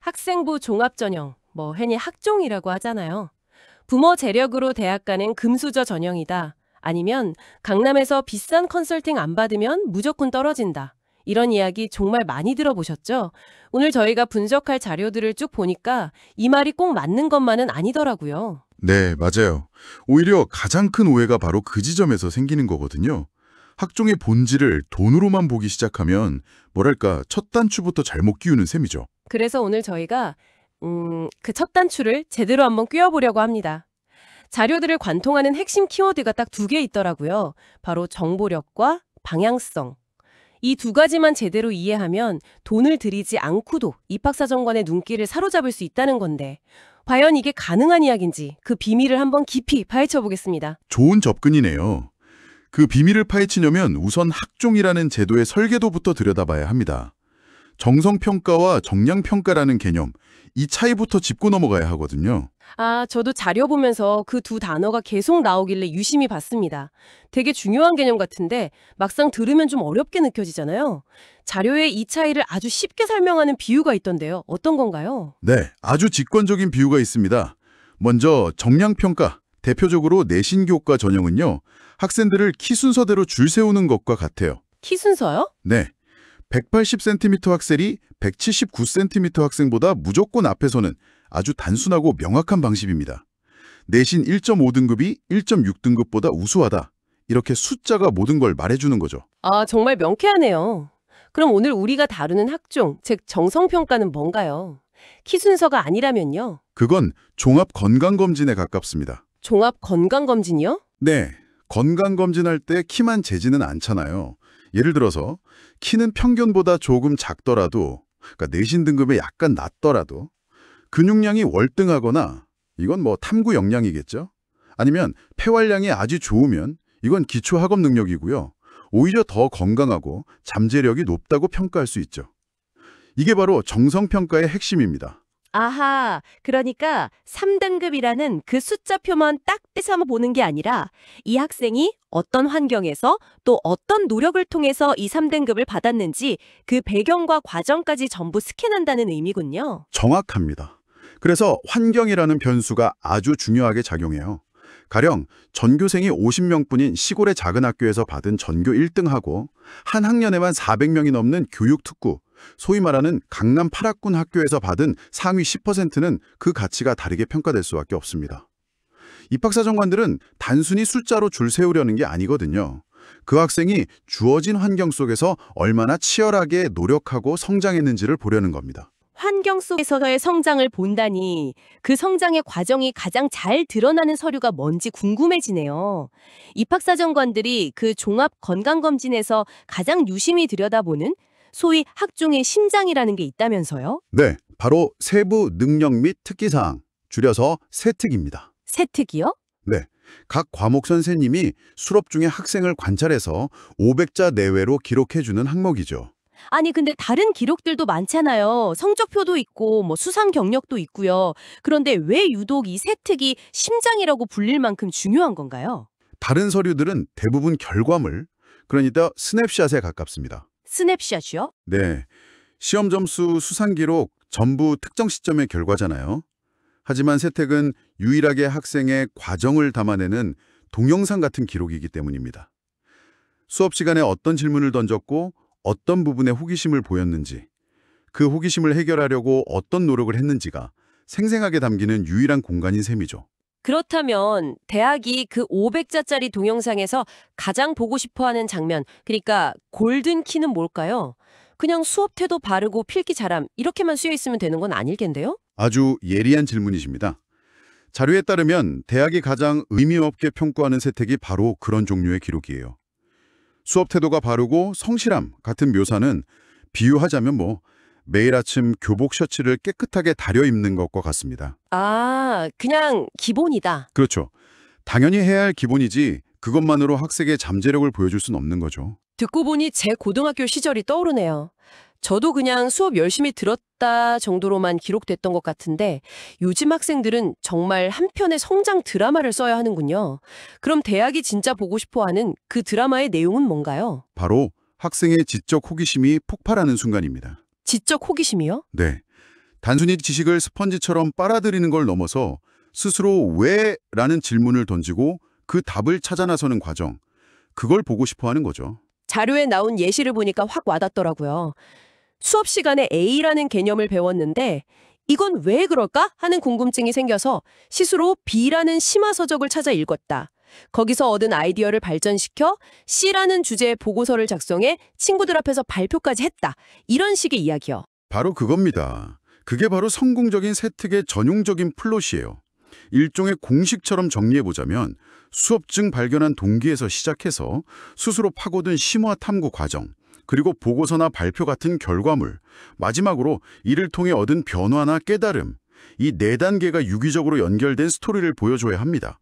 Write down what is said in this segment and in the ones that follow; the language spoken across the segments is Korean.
학생부 종합전형, 흔히 학종이라고 하잖아요. 부모 재력으로 대학 가는 금수저 전형이다. 아니면 강남에서 비싼 컨설팅 안 받으면 무조건 떨어진다. 이런 이야기 정말 많이 들어보셨죠? 오늘 저희가 분석할 자료들을 쭉 보니까 이 말이 꼭 맞는 것만은 아니더라고요. 네, 맞아요. 오히려 가장 큰 오해가 바로 그 지점에서 생기는 거거든요. 학종의 본질을 돈으로만 보기 시작하면 뭐랄까 첫 단추부터 잘못 끼우는 셈이죠. 그래서 오늘 저희가 그 첫 단추를 제대로 한번 끼워보려고 합니다. 자료들을 관통하는 핵심 키워드가 딱 두 개 있더라고요. 바로 정보력과 방향성. 이 두 가지만 제대로 이해하면 돈을 들이지 않고도 입학사정관의 눈길을 사로잡을 수 있다는 건데 과연 이게 가능한 이야기인지 그 비밀을 한번 깊이 파헤쳐 보겠습니다. 좋은 접근이네요. 그 비밀을 파헤치려면 우선 학종이라는 제도의 설계도부터 들여다봐야 합니다. 정성평가와 정량평가라는 개념, 이 차이부터 짚고 넘어가야 하거든요. 저도 자료 보면서 그 두 단어가 계속 나오길래 유심히 봤습니다. 되게 중요한 개념 같은데 막상 들으면 좀 어렵게 느껴지잖아요. 자료에 이 차이를 아주 쉽게 설명하는 비유가 있던데요. 어떤 건가요? 네, 아주 직관적인 비유가 있습니다. 먼저 정량평가, 대표적으로 내신교과 전형은요. 학생들을 키 순서대로 줄 세우는 것과 같아요. 키 순서요? 네, 180cm 학생이 179cm 학생보다 무조건 앞에 서는 아주 단순하고 명확한 방식입니다. 내신 1.5등급이 1.6등급보다 우수하다. 이렇게 숫자가 모든 걸 말해주는 거죠. 정말 명쾌하네요. 그럼 오늘 우리가 다루는 학종, 즉 정성평가는 뭔가요? 키 순서가 아니라면요? 그건 종합 건강검진에 가깝습니다. 종합 건강검진이요? 네, 건강검진할 때 키만 재지는 않잖아요. 예를 들어서 키는 평균보다 조금 작더라도, 그러니까 내신 등급에 약간 낮더라도 근육량이 월등하거나 이건 탐구 역량이겠죠? 아니면 폐활량이 아주 좋으면 이건 기초 학업 능력이고요. 오히려 더 건강하고 잠재력이 높다고 평가할 수 있죠. 이게 바로 정성평가의 핵심입니다. 아하, 그러니까 3등급이라는 그 숫자표만 딱 떼서 보는 게 아니라 이 학생이 어떤 환경에서 또 어떤 노력을 통해서 이 3등급을 받았는지 그 배경과 과정까지 전부 스캔한다는 의미군요. 정확합니다. 그래서 환경이라는 변수가 아주 중요하게 작용해요. 가령 전교생이 50명뿐인 시골의 작은 학교에서 받은 전교 1등하고 한 학년에만 400명이 넘는 교육특구, 소위 말하는 강남 8학군 학교에서 받은 상위 10%는 그 가치가 다르게 평가될 수밖에 없습니다. 입학사정관들은 단순히 숫자로 줄 세우려는 게 아니거든요. 그 학생이 주어진 환경 속에서 얼마나 치열하게 노력하고 성장했는지를 보려는 겁니다. 환경 속에서의 성장을 본다니 그 성장의 과정이 가장 잘 드러나는 서류가 뭔지 궁금해지네요. 입학사정관들이 그 종합 건강검진에서 가장 유심히 들여다보는 소위 학종의 심장이라는 게 있다면서요? 네, 바로 세부 능력 및 특기사항, 줄여서 세특입니다. 세특이요? 네, 각 과목 선생님이 수업 중에 학생을 관찰해서 500자 내외로 기록해주는 항목이죠. 아니 근데 다른 기록들도 많잖아요. 성적표도 있고 수상 경력도 있고요. 그런데 왜 유독 이 세특이 심장이라고 불릴 만큼 중요한 건가요? 다른 서류들은 대부분 결과물, 그러니까 스냅샷에 가깝습니다. 스냅샷이요? 네, 시험 점수, 수상 기록 전부 특정 시점의 결과잖아요. 하지만 세특은 유일하게 학생의 과정을 담아내는 동영상 같은 기록이기 때문입니다. 수업 시간에 어떤 질문을 던졌고 어떤 부분에 호기심을 보였는지, 그 호기심을 해결하려고 어떤 노력을 했는지가 생생하게 담기는 유일한 공간인 셈이죠. 그렇다면 대학이 그 500자짜리 동영상에서 가장 보고 싶어하는 장면, 그러니까 골든키는 뭘까요? 그냥 수업 태도 바르고 필기 잘함 이렇게만 쓰여 있으면 되는 건 아닐 텐데요? 아주 예리한 질문이십니다. 자료에 따르면 대학이 가장 의미 없게 평가하는 세특이 바로 그런 종류의 기록이에요. 수업 태도가 바르고 성실함 같은 묘사는 비유하자면 매일 아침 교복 셔츠를 깨끗하게 다려 입는 것과 같습니다. 그냥 기본이다. 그렇죠. 당연히 해야 할 기본이지 그것만으로 학생의 잠재력을 보여줄 수는 없는 거죠. 듣고 보니 제 고등학교 시절이 떠오르네요. 저도 그냥 수업 열심히 들었다 정도로만 기록됐던 것 같은데 요즘 학생들은 정말 한 편의 성장 드라마를 써야 하는군요. 그럼 대학이 진짜 보고 싶어하는 그 드라마의 내용은 뭔가요? 바로 학생의 지적 호기심이 폭발하는 순간입니다. 지적 호기심이요? 네. 단순히 지식을 스펀지처럼 빨아들이는 걸 넘어서 스스로 왜라는 질문을 던지고 그 답을 찾아 나서는 과정, 그걸 보고 싶어 하는 거죠. 자료에 나온 예시를 보니까 확 와닿더라고요. 수업 시간에 A라는 개념을 배웠는데 이건 왜 그럴까 하는 궁금증이 생겨서 스스로 B라는 심화 서적을 찾아 읽었다. 거기서 얻은 아이디어를 발전시켜 C라는 주제의 보고서를 작성해 친구들 앞에서 발표까지 했다. 이런 식의 이야기요. 바로 그겁니다. 그게 바로 성공적인 세특의 전용적인 플롯이에요. 일종의 공식처럼 정리해보자면 수업 중 발견한 동기에서 시작해서 스스로 파고든 심화 탐구 과정, 그리고 보고서나 발표 같은 결과물, 마지막으로 이를 통해 얻은 변화나 깨달음, 이 4단계가 유기적으로 연결된 스토리를 보여줘야 합니다.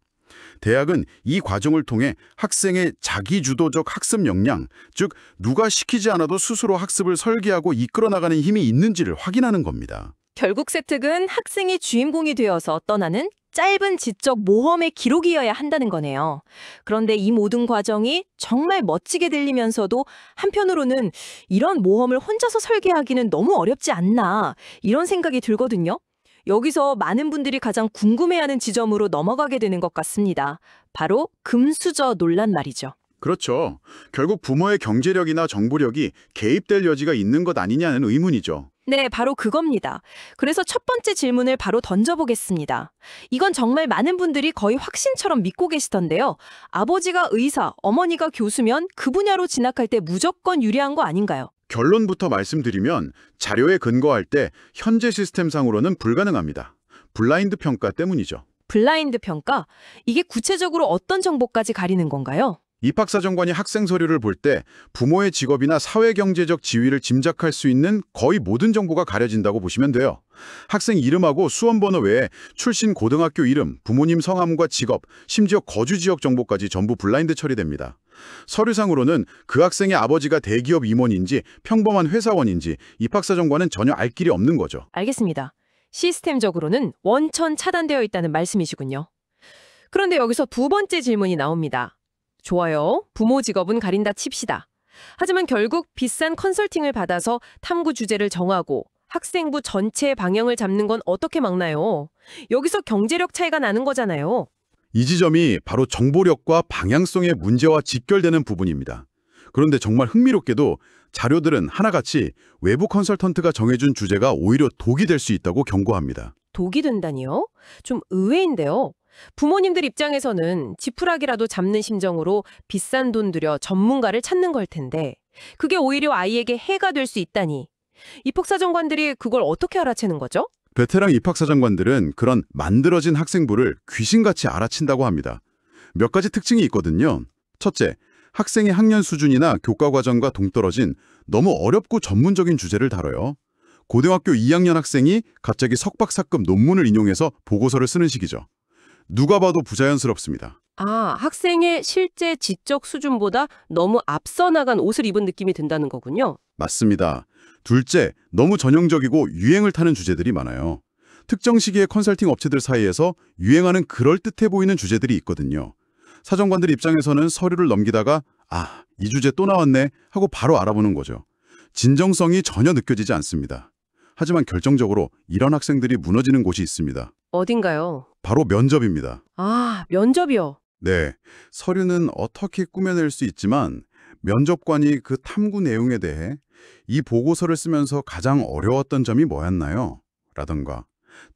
대학은 이 과정을 통해 학생의 자기주도적 학습 역량, 즉 누가 시키지 않아도 스스로 학습을 설계하고 이끌어 나가는 힘이 있는지를 확인하는 겁니다. 결국 세특은 학생이 주인공이 되어서 떠나는 짧은 지적 모험의 기록이어야 한다는 거네요. 그런데 이 모든 과정이 정말 멋지게 들리면서도 한편으로는 이런 모험을 혼자서 설계하기는 너무 어렵지 않나 이런 생각이 들거든요. 여기서 많은 분들이 가장 궁금해하는 지점으로 넘어가게 되는 것 같습니다. 바로 금수저 논란 말이죠. 그렇죠. 결국 부모의 경제력이나 정보력이 개입될 여지가 있는 것 아니냐는 의문이죠. 네, 바로 그겁니다. 그래서 첫 번째 질문을 바로 던져보겠습니다. 이건 정말 많은 분들이 거의 확신처럼 믿고 계시던데요. 아버지가 의사, 어머니가 교수면 그 분야로 진학할 때 무조건 유리한 거 아닌가요? 결론부터 말씀드리면 자료에 근거할 때 현재 시스템상으로는 불가능합니다. 블라인드 평가 때문이죠. 블라인드 평가? 이게 구체적으로 어떤 정보까지 가리는 건가요? 입학사정관이 학생 서류를 볼 때 부모의 직업이나 사회경제적 지위를 짐작할 수 있는 거의 모든 정보가 가려진다고 보시면 돼요. 학생 이름하고 수험번호 외에 출신 고등학교 이름, 부모님 성함과 직업, 심지어 거주 지역 정보까지 전부 블라인드 처리됩니다. 서류상으로는 그 학생의 아버지가 대기업 임원인지 평범한 회사원인지 입학사정관은 전혀 알 길이 없는 거죠. 알겠습니다. 시스템적으로는 원천 차단되어 있다는 말씀이시군요. 그런데 여기서 두 번째 질문이 나옵니다. 좋아요. 부모 직업은 가린다 칩시다. 하지만 결국 비싼 컨설팅을 받아서 탐구 주제를 정하고 학생부 전체의 방향을 잡는 건 어떻게 막나요? 여기서 경제력 차이가 나는 거잖아요. 이 지점이 바로 정보력과 방향성의 문제와 직결되는 부분입니다. 그런데 정말 흥미롭게도 자료들은 하나같이 외부 컨설턴트가 정해준 주제가 오히려 독이 될 수 있다고 경고합니다. 독이 된다니요? 좀 의외인데요. 부모님들 입장에서는 지푸라기라도 잡는 심정으로 비싼 돈 들여 전문가를 찾는 걸 텐데 그게 오히려 아이에게 해가 될 수 있다니. 입학사정관들이 그걸 어떻게 알아채는 거죠? 베테랑 입학사정관들은 그런 만들어진 학생부를 귀신같이 알아챈다고 합니다. 몇 가지 특징이 있거든요. 첫째, 학생의 학년 수준이나 교과 과정과 동떨어진 너무 어렵고 전문적인 주제를 다뤄요. 고등학교 2학년 학생이 갑자기 석박사급 논문을 인용해서 보고서를 쓰는 식이죠. 누가 봐도 부자연스럽습니다. 아, 학생의 실제 지적 수준보다 너무 앞서 나간 옷을 입은 느낌이 든다는 거군요. 맞습니다. 둘째, 너무 전형적이고 유행을 타는 주제들이 많아요. 특정 시기의 컨설팅 업체들 사이에서 유행하는 그럴듯해 보이는 주제들이 있거든요. 사정관들 입장에서는 서류를 넘기다가 아, 이 주제 또 나왔네 하고 바로 알아보는 거죠. 진정성이 전혀 느껴지지 않습니다. 하지만 결정적으로 이런 학생들이 무너지는 곳이 있습니다. 어딘가요? 바로 면접입니다. 아, 면접이요. 네, 서류는 어떻게 꾸며낼 수 있지만 면접관이 그 탐구 내용에 대해 이 보고서를 쓰면서 가장 어려웠던 점이 뭐였나요? 라던가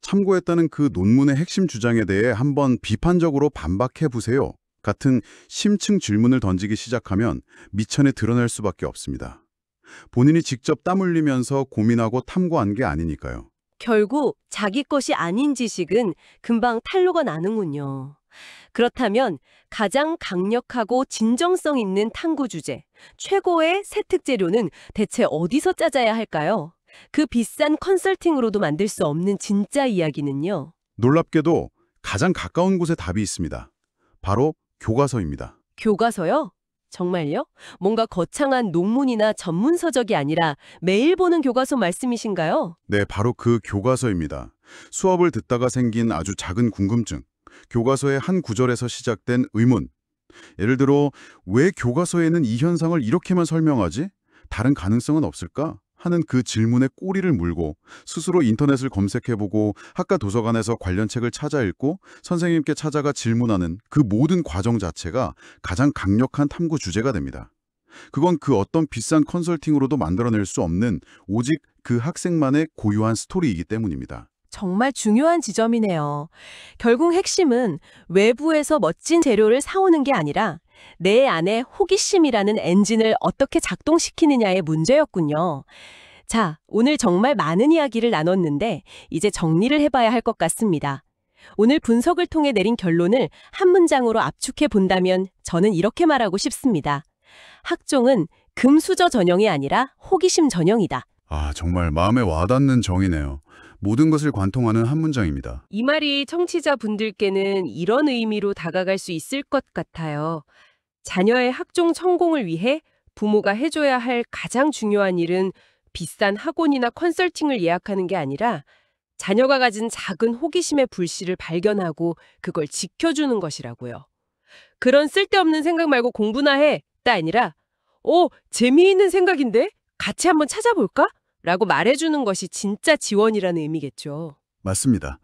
참고했다는 그 논문의 핵심 주장에 대해 한번 비판적으로 반박해 보세요. 같은 심층 질문을 던지기 시작하면 미천에 드러날 수밖에 없습니다. 본인이 직접 땀 흘리면서 고민하고 탐구한 게 아니니까요. 결국 자기 것이 아닌 지식은 금방 탄로가 나는군요. 그렇다면 가장 강력하고 진정성 있는 탐구 주제, 최고의 세특 재료는 대체 어디서 찾아야 할까요? 그 비싼 컨설팅으로도 만들 수 없는 진짜 이야기는요. 놀랍게도 가장 가까운 곳에 답이 있습니다. 바로 교과서입니다. 교과서요? 정말요? 뭔가 거창한 논문이나 전문 서적이 아니라 매일 보는 교과서 말씀이신가요? 네, 바로 그 교과서입니다. 수업을 듣다가 생긴 아주 작은 궁금증, 교과서의 한 구절에서 시작된 의문. 예를 들어, 왜 교과서에는 이 현상을 이렇게만 설명하지? 다른 가능성은 없을까? 하는 그 질문에 꼬리를 물고 스스로 인터넷을 검색해보고 학과 도서관에서 관련 책을 찾아 읽고 선생님께 찾아가 질문하는 그 모든 과정 자체가 가장 강력한 탐구 주제가 됩니다. 그건 그 어떤 비싼 컨설팅으로도 만들어낼 수 없는 오직 그 학생만의 고유한 스토리이기 때문입니다. 정말 중요한 지점이네요. 결국 핵심은 외부에서 멋진 재료를 사오는 게 아니라 내 안에 호기심이라는 엔진을 어떻게 작동시키느냐의 문제였군요. 자, 오늘 정말 많은 이야기를 나눴는데 이제 정리를 해봐야 할 것 같습니다. 오늘 분석을 통해 내린 결론을 한 문장으로 압축해 본다면 저는 이렇게 말하고 싶습니다. 학종은 금수저 전형이 아니라 호기심 전형이다. 아, 정말 마음에 와닿는 정의네요. 모든 것을 관통하는 한 문장입니다. 이 말이 청취자분들께는 이런 의미로 다가갈 수 있을 것 같아요. 자녀의 학종 성공을 위해 부모가 해줘야 할 가장 중요한 일은 비싼 학원이나 컨설팅을 예약하는 게 아니라 자녀가 가진 작은 호기심의 불씨를 발견하고 그걸 지켜주는 것이라고요. 그런 쓸데없는 생각 말고 공부나 해! 가 아니라 재미있는 생각인데? 같이 한번 찾아볼까? 라고 말해주는 것이 진짜 지원이라는 의미겠죠. 맞습니다.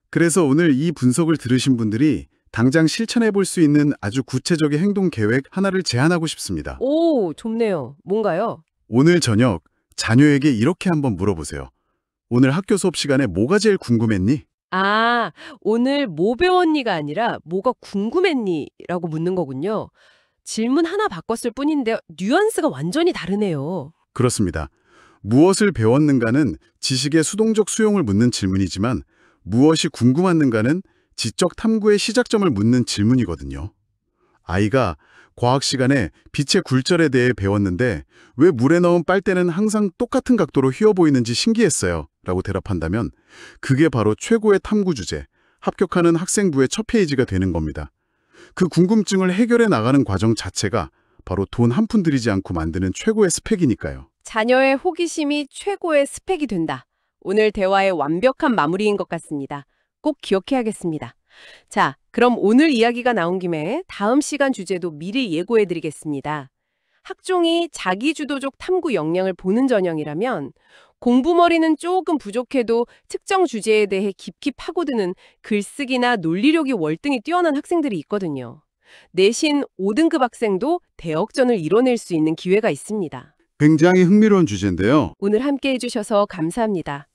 그래서 오늘 이 분석을 들으신 분들이 당장 실천해 볼 수 있는 아주 구체적인 행동 계획 하나를 제안하고 싶습니다. 오, 좋네요. 뭔가요? 오늘 저녁 자녀에게 이렇게 한번 물어보세요. 오늘 학교 수업 시간에 뭐가 제일 궁금했니? 아, 오늘 뭐 배웠니가 아니라 뭐가 궁금했니? 라고 묻는 거군요. 질문 하나 바꿨을 뿐인데 뉘앙스가 완전히 다르네요. 그렇습니다. 무엇을 배웠는가는 지식의 수동적 수용을 묻는 질문이지만 무엇이 궁금했는가는 지적 탐구의 시작점을 묻는 질문이거든요. 아이가 과학 시간에 빛의 굴절에 대해 배웠는데 왜 물에 넣은 빨대는 항상 똑같은 각도로 휘어 보이는지 신기했어요. 라고 대답한다면 그게 바로 최고의 탐구 주제, 합격하는 학생부의 첫 페이지가 되는 겁니다. 그 궁금증을 해결해 나가는 과정 자체가 바로 돈 한 푼 들이지 않고 만드는 최고의 스펙이니까요. 자녀의 호기심이 최고의 스펙이 된다. 오늘 대화의 완벽한 마무리인 것 같습니다. 꼭 기억해야겠습니다. 자, 그럼 오늘 이야기가 나온 김에 다음 시간 주제도 미리 예고해드리겠습니다. 학종이 자기주도적 탐구 역량을 보는 전형이라면 공부머리는 조금 부족해도 특정 주제에 대해 깊이 파고드는 글쓰기나 논리력이 월등히 뛰어난 학생들이 있거든요. 내신 5등급 학생도 대역전을 이뤄낼 수 있는 기회가 있습니다. 굉장히 흥미로운 주제인데요. 오늘 함께 해주셔서 감사합니다.